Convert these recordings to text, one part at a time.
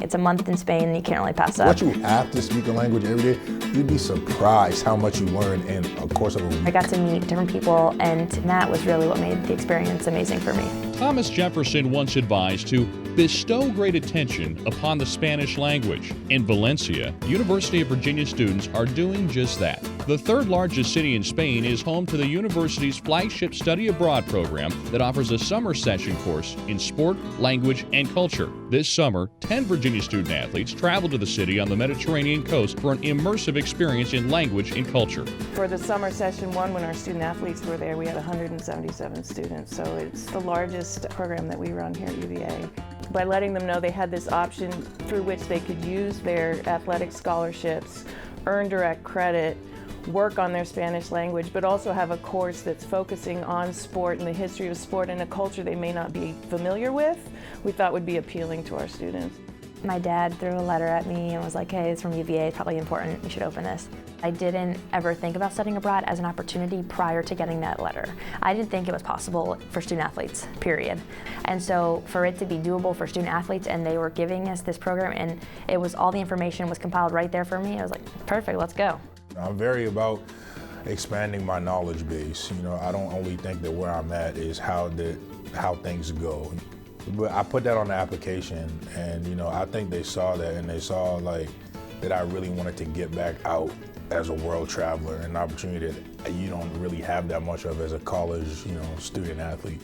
It's a month in Spain and you can't really pass up. What you have to speak a language every day, you'd be surprised how much you learn in a course of a week. I got to meet different people, and that was really what made the experience amazing for me. Thomas Jefferson once advised to bestow great attention upon the Spanish language. In Valencia, University of Virginia students are doing just that. The third largest city in Spain is home to the university's flagship study abroad program that offers a summer session course in sport, language, and culture. This summer, 10 Virginia student athletes traveled to the city on the Mediterranean coast for an immersive experience in language and culture. For the summer session one, when our student athletes were there, we had 177 students, so it's the largest program that we run here at UVA. By letting them know they had this option through which they could use their athletic scholarships, earn direct credit, work on their Spanish language, but also have a course that's focusing on sport and the history of sport and a culture they may not be familiar with, we thought would be appealing to our students. My dad threw a letter at me and was like, hey, it's from UVA, it's probably important, you should open this. I didn't ever think about studying abroad as an opportunity prior to getting that letter. I didn't think it was possible for student athletes, period. And so for it to be doable for student athletes, and they were giving us this program, and it was all the information was compiled right there for me, I was like, perfect, let's go. I'm very about expanding my knowledge base. You know, I don't only think that where I'm at is how things go. But I put that on the application, and you know, I think they saw that, and they saw like that I really wanted to get back out as a world traveler, an opportunity that you don't really have that much of as a college, you know, student athlete.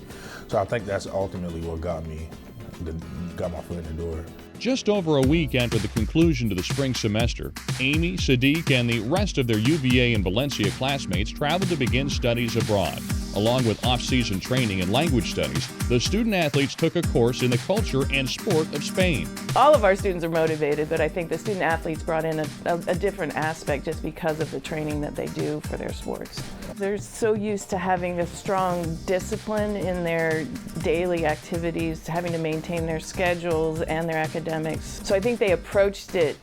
So I think that's ultimately what got my foot in the door. Just over a week after the conclusion to the spring semester, Aimee, Sadiq, and the rest of their UVA and Valencia classmates traveled to begin studies abroad. Along with off-season training and language studies, the student-athletes took a course in the culture and sport of Spain. All of our students are motivated, but I think the student-athletes brought in a different aspect just because of the training that they do for their sports. They're so used to having a strong discipline in their daily activities, having to maintain their schedules and their academics. So I think they approached it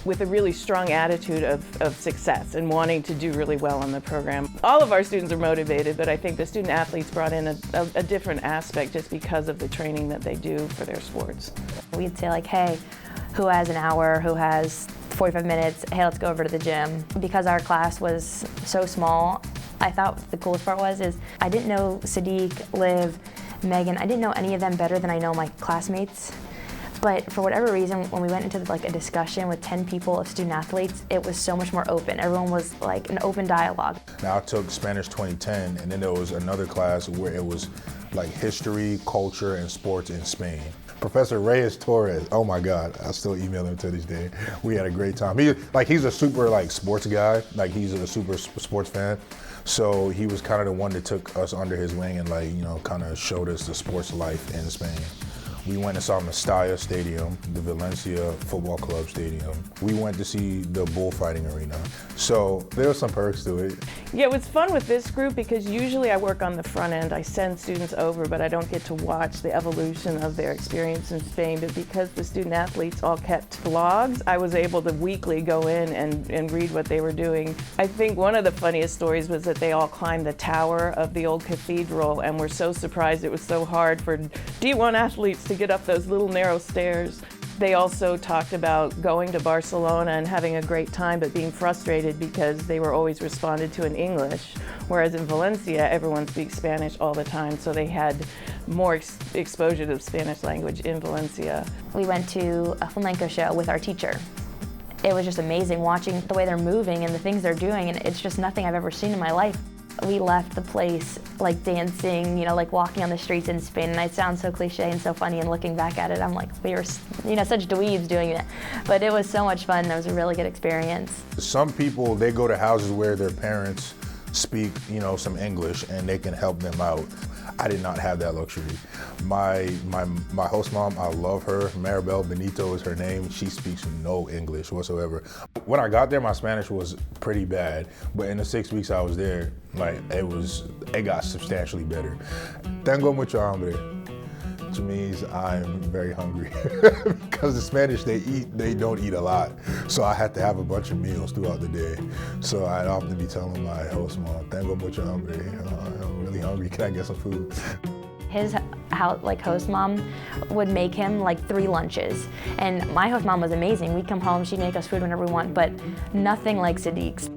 with a really strong attitude of success and wanting to do really well on the program. All of our students are motivated, but I think the student athletes brought in a different aspect just because of the training that they do for their sports. We'd say like, hey, who has an hour, who has 45 minutes, hey, let's go over to the gym. Because our class was so small, I thought the coolest part is I didn't know Sadiq, Liv, Megan, I didn't know any of them better than I know my classmates. But for whatever reason, when we went into like a discussion with 10 people of student athletes, it was so much more open. Everyone was like an open dialogue. Now I took Spanish 2010, and then there was another class where it was like history, culture, and sports in Spain. Professor Reyes Torres, oh my God, I still email him to this day. We had a great time. He's a super sports guy, he's a super sports fan. So he was kind of the one that took us under his wing and kind of showed us the sports life in Spain. We went and saw Mestalla Stadium, the Valencia Football Club Stadium. We went to see the bullfighting arena. So there were some perks to it. Yeah, it was fun with this group because usually I work on the front end. I send students over, but I don't get to watch the evolution of their experience in Spain. But because the student athletes all kept blogs, I was able to weekly go in and read what they were doing. I think one of the funniest stories was that they all climbed the tower of the old cathedral and were so surprised it was so hard for D1 athletes to get up those little narrow stairs. They also talked about going to Barcelona and having a great time, but being frustrated because they were always responded to in English, whereas in Valencia, everyone speaks Spanish all the time, so they had more exposure to the Spanish language in Valencia. We went to a flamenco show with our teacher. It was just amazing watching the way they're moving and the things they're doing, and it's just nothing I've ever seen in my life. We left the place dancing, walking on the streets in Spain, and I sound so cliche and so funny, and looking back at it, I'm like, we were, such dweebs doing it. But it was so much fun. It was a really good experience. Some people, they go to houses where their parents speak, some English, and they can help them out. I did not have that luxury. My host mom, I love her. Maribel Benito is her name. She speaks no English whatsoever. When I got there, my Spanish was pretty bad, but in the 6 weeks I was there, it got substantially better. Tengo mucho hambre, which means I'm very hungry. Because the Spanish, they don't eat a lot. So I had to have a bunch of meals throughout the day. So I'd often be telling my host mom, tengo mucho hambre, I'm really hungry, can I get some food? His host mom would make him like 3 lunches. And my host mom was amazing. We'd come home, she'd make us food whenever we want, but nothing like Sadiq's.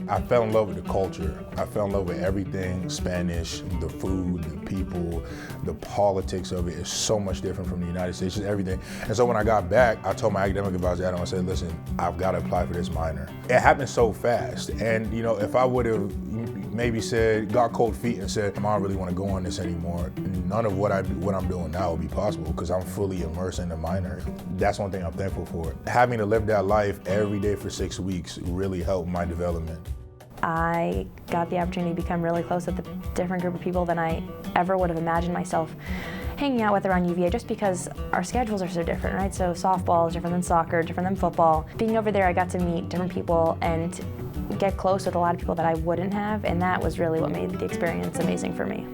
I fell in love with the culture. I fell in love with everything Spanish, the food, the people, the politics of it is so much different from the United States, just everything. And so when I got back, I told my academic advisor, Adam, I said, listen, I've got to apply for this minor. It happened so fast. And you know, if I would have maybe got cold feet and said, I don't really want to go on this anymore, none of what I'm doing now would be possible because I'm fully immersed in the minor. That's one thing I'm thankful for. Having to live that life every day for 6 weeks really helped my development. I got the opportunity to become really close with a different group of people than I ever would have imagined myself hanging out with around UVA, just because our schedules are so different, right? So softball is different than soccer, different than football. Being over there, I got to meet different people and get close with a lot of people that I wouldn't have, and that was really what made the experience amazing for me.